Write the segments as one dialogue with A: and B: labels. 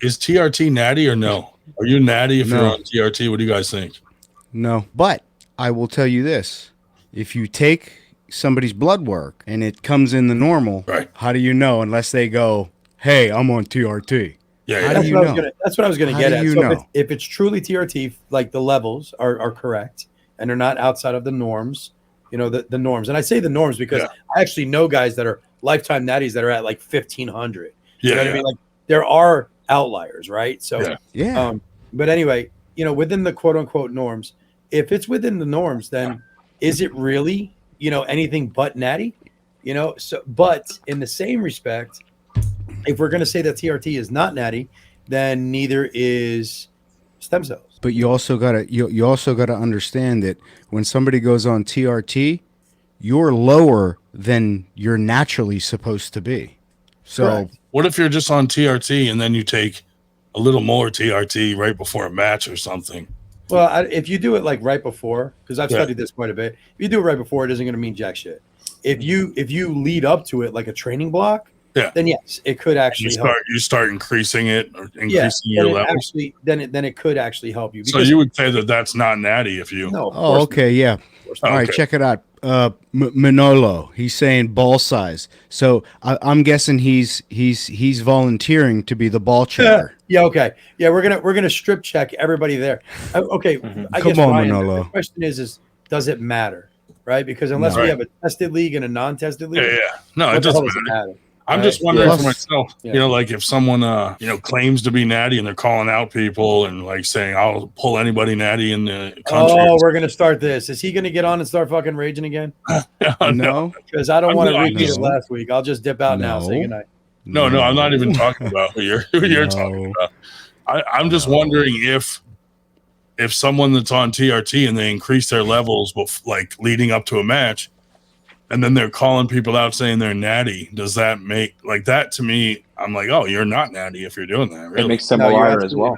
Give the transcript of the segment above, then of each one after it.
A: is TRT natty or no? Are you natty if you're on TRT? What do you guys think?
B: No, but I will tell you this. If you take somebody's blood work and it comes in the normal,
A: right.
B: How do you know unless they go, hey, I'm on TRT?
A: Yeah,
B: How do you know?
C: That's what I was going to get at. So if it's truly TRT, like the levels are correct and they're not outside of the norms, the norms. And I say the norms because I actually know guys that are lifetime natties that are at like 1,500. You know what I mean? Like there are outliers, right? So, but anyway, within the quote unquote norms, if it's within the norms, then is it really, anything but natty? But in the same respect, if we're going to say that TRT is not natty, then neither is stem cells.
B: But you also gotta understand that when somebody goes on TRT, you're lower than you're naturally supposed to be. So
C: Correct.
A: What if you're just on TRT and then you take a little more TRT right before a match or something?
C: Well, if you do it like right before, because I've studied this quite a bit, if you do it right before, it isn't going to mean jack shit. If you lead up to it like a training block, then yes, it could actually help.
A: You start increasing it or increasing your levels.
C: Then it could actually help you.
A: So you would say that that's not natty if you.
C: No.
B: Okay, yeah. All right, check it out. Manolo, he's saying ball size. So I'm guessing he's volunteering to be the ball checker.
C: Yeah. Okay. Yeah, we're gonna strip check everybody there. Okay. I guess,
B: Come on,
C: Ryan,
B: Manolo.
C: the question is does it matter? Right? Because unless we have a tested league and a non-tested league,
A: no, it doesn't matter. I'm just wondering for myself, like if someone, claims to be natty and they're calling out people and like saying, I'll pull anybody natty in the country.
C: Oh, we're going to start this. Is he going to get on and start fucking raging again?
B: No.
C: Because I don't want to repeat it last week. I'll just dip out now and say goodnight.
A: No, I'm not even talking about who you're talking about. I'm just wondering if someone that's on TRT and they increase their levels, like leading up to a match, and then they're calling people out saying they're natty. Does that make like that to me? I'm like, oh, you're not natty if you're doing that. Really.
D: It makes them a liar as well.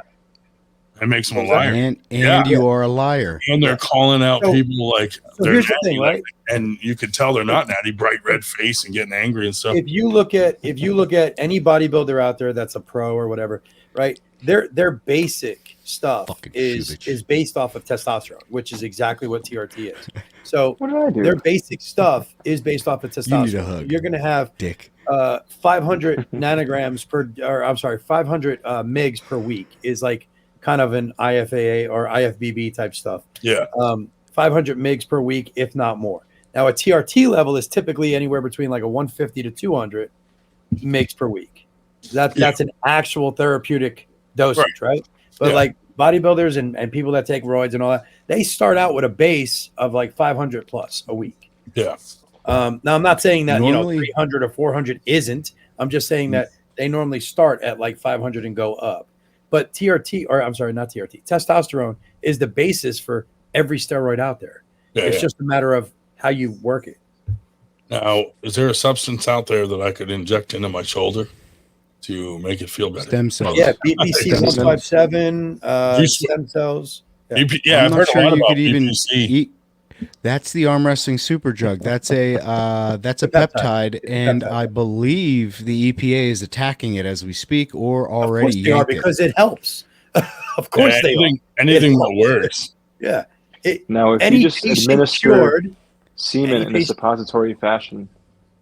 A: It makes them a liar.
B: And you are a liar.
A: And they're calling out people like they're
C: here's
A: natty,
C: the thing, right?
A: And you could tell they're not natty, bright red face and getting angry and stuff.
C: If you look at any bodybuilder out there that's a pro or whatever, right? Their basic stuff is based off of testosterone, which is exactly what TRT is. So their basic stuff is based off of testosterone.
B: You need a hug.
C: You're going to have 500 nanograms 500 mgs per week is like kind of an IFAA or IFBB type stuff.
A: Yeah.
C: 500 mgs per week, if not more. Now a TRT level is typically anywhere between like a 150 to 200 mgs per week. That's an actual therapeutic dosage, right? But like bodybuilders and people that take roids and all that, they start out with a base of like 500 plus a week.
A: Yeah.
C: Now I'm not saying that normally, 300 or 400 isn't. I'm just saying that they normally start at like 500 and go up. But testosterone is the basis for every steroid out there. It's just a matter of how you work it.
A: Now, is there a substance out there that I could inject into my shoulder to make it feel better?
B: Stem cells.
C: Yeah, BPC 157, stem cells.
A: Yeah, I've heard a lot about BPC.
B: That's the arm wrestling super drug. That's a peptide, and I believe the EPA is attacking it as we speak, or already.
C: Of course they are, because it helps. Of course they are.
A: Anything that works.
C: Yeah.
D: Now, if you just administer semen in a suppository fashion,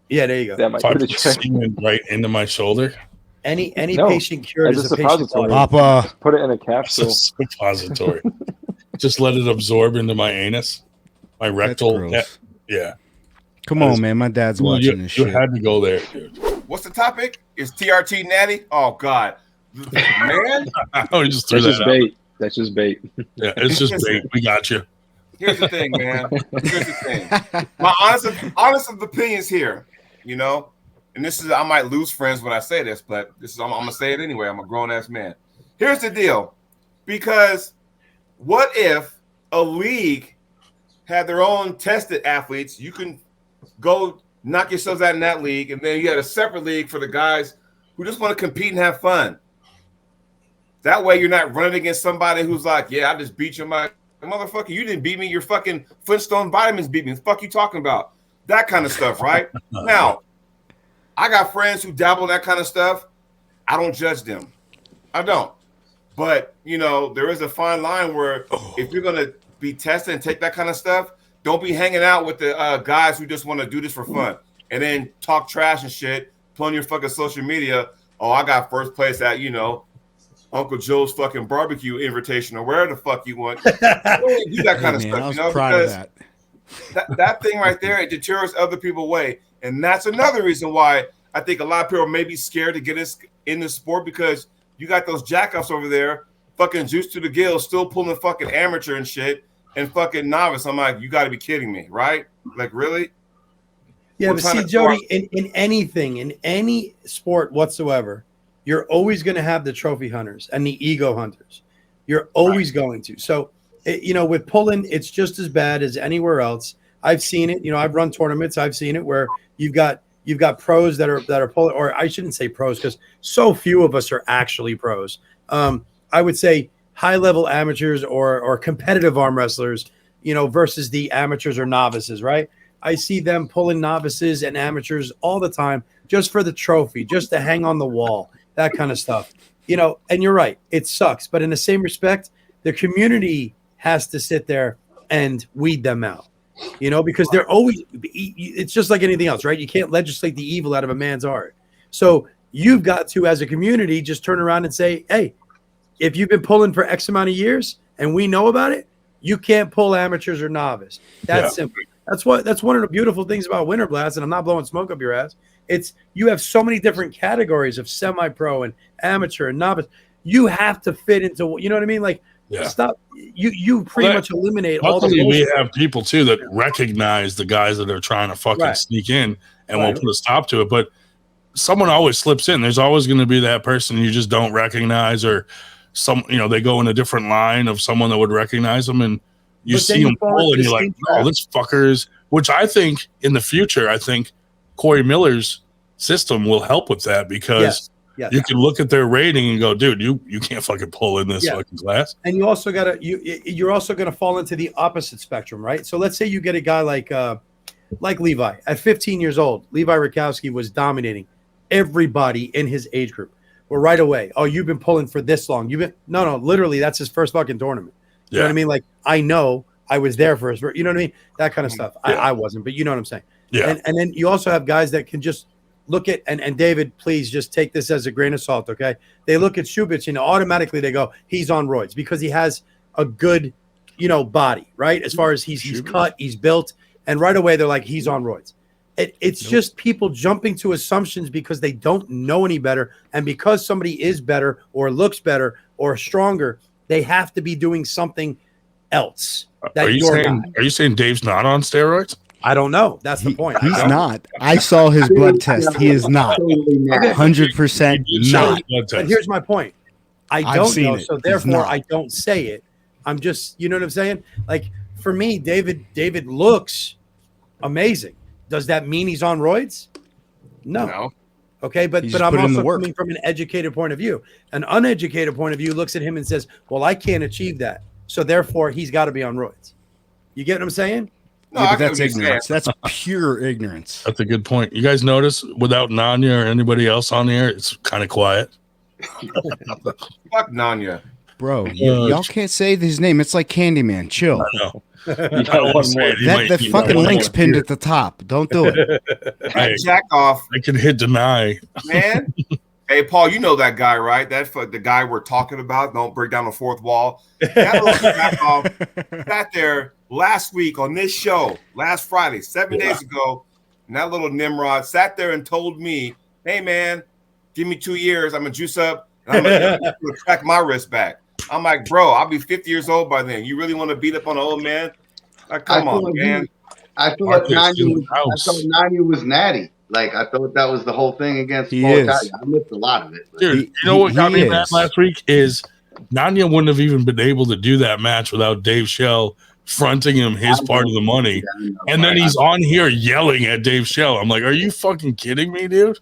C: there you go.
D: That might put
A: semen right into my shoulder.
C: Any patient cured
D: as
C: is
D: a suppository. Papa, put it in a capsule.
A: Suppository. Just let it absorb into my anus. My rectal. Yeah.
B: Come on, man. My dad's watching this shit.
A: You had to go there, dude.
E: What's the topic? Is TRT natty? Oh, God. Man.
A: Just threw
D: That's just bait. That's just bait.
A: Yeah, it's just bait. We got you.
E: Here's the thing, man. Here's the thing. My honest opinions here, and this is, I might lose friends when I say this, but I'm going to say it anyway. I'm a grown-ass man. Here's the deal. Because what if a league had their own tested athletes? You can go knock yourselves out in that league, and then you had a separate league for the guys who just want to compete and have fun. That way you're not running against somebody who's like, yeah, I just beat you. Motherfucker, you didn't beat me. Your fucking Flintstone vitamins beat me. What the fuck you talking about? That kind of stuff, right? Now, I got friends who dabble in that kind of stuff. I don't judge them. I don't. But, you know, there is a fine line where if you're going to be tested and take that kind of stuff, don't be hanging out with the guys who just want to do this for fun and then talk trash and shit, put on your fucking social media. Oh, I got first place at, you know, Uncle Joe's fucking barbecue invitation or wherever the fuck you want. You don't do that kind of stuff, you know, because that thing right there, it deters other people away. And that's another reason why I think a lot of people may be scared to get in the sport, because you got those jackoffs over there, fucking juice to the gills, still pulling fucking amateur and shit and fucking novice. I'm like, you got to be kidding me, right? Like, really?
C: Yeah, but see, Jody, in anything, in any sport whatsoever, you're always going to have the trophy hunters and the ego hunters. You're always going to. So, you know, with pulling, it's just as bad as anywhere else. I've seen it. You know, I've run tournaments. I've seen it where you've got pros that are pulling, or I shouldn't say pros because so few of us are actually pros. I would say high-level amateurs or competitive arm wrestlers, you know, versus the amateurs or novices, right? I see them pulling novices and amateurs all the time just for the trophy, just to hang on the wall, that kind of stuff. You know, and you're right, it sucks. But in the same respect, the community has to sit there and weed them out, you know, because they're always, it's just like anything else, right? You can't legislate the evil out of a man's heart. So you've got to, as a community, just turn around and say, hey, if you've been pulling for X amount of years and we know about it, you can't pull amateurs or novice. That's simple. That's one of the beautiful things about Winter Blast, and I'm not blowing smoke up your ass. It's you have so many different categories of semi-pro and amateur and novice. You have to fit into, you know what I mean? Like, stop. You pretty much eliminate all the bullshit.
A: We have people too that recognize the guys that are trying to fucking sneak in and won't put a stop to it. But someone always slips in. There's always going to be that person you just don't recognize, or they go in a different line of someone that would recognize them, and you see them pull and you're like, no, this fucker's, which I think in the future, I think Corey Miller's system will help with that, because you can look at their rating and go, dude, you can't fucking pull in this fucking class.
C: And you also got to, you're also going to fall into the opposite spectrum, right? So let's say you get a guy like Levi at 15 years old. Levi Rakowski was dominating everybody in his age group. Well, right away, oh, you've been pulling for this long. No, literally, that's his first fucking tournament. You know what I mean? Like, I know I was there for his, you know what I mean? That kind of stuff. I wasn't, but you know what I'm saying? Yeah. And then you also have guys that can just look at, and David, please just take this as a grain of salt, okay? They look at Shubich and automatically they go, he's on roids because he has a good, body, right? As far as he's cut, he's built, and right away they're like, he's on roids. It's just people jumping to assumptions because they don't know any better, and because somebody is better or looks better or stronger, they have to be doing something else.
A: Are you saying Dave's not on steroids?
C: I don't know. That's the point.
B: He's not. I saw his blood test. He is not. 100% not.
C: But here's my point. I don't know, so therefore I don't say it. I'm just, you know what I'm saying? Like, for me, David looks amazing. Does that mean he's on roids? No. Okay, but I'm also coming from an educated point of view. An uneducated point of view looks at him and says, well, I can't achieve that, so therefore he's got to be on roids. You get what I'm saying?
B: No, but that's ignorance. That's pure ignorance.
A: That's a good point. You guys notice without Nanya or anybody else on the air, it's kind of quiet.
E: Fuck Nanya.
B: Bro, y'all can't say his name. It's like Candyman. Chill.
A: I know.
B: The fucking link's pinned at the top. Don't do it.
E: Hey, jack off.
A: I can hit deny.
E: Man. Hey, Paul, you know that guy, right? That's the guy we're talking about. Don't break down the fourth wall. That little jack off sat there last week on this show, last Friday, 7 days ago, and that little Nimrod sat there and told me, hey, man, give me 2 years. I'm going to juice up, and I'm going to crack my wrist back. I'm like, bro, I'll be 50 years old by then. You really want to beat up on an old man? Like, come on, man.
F: I feel like Nanya was Natty. Like, I thought that was the whole thing against Paul. I missed a lot of it.
A: Dude, you know what got me mad last week is Nanya wouldn't have even been able to do that match without Dave Schell fronting him his part of the money. And then he's on here yelling at Dave Schell. I'm like, are you fucking kidding me, dude?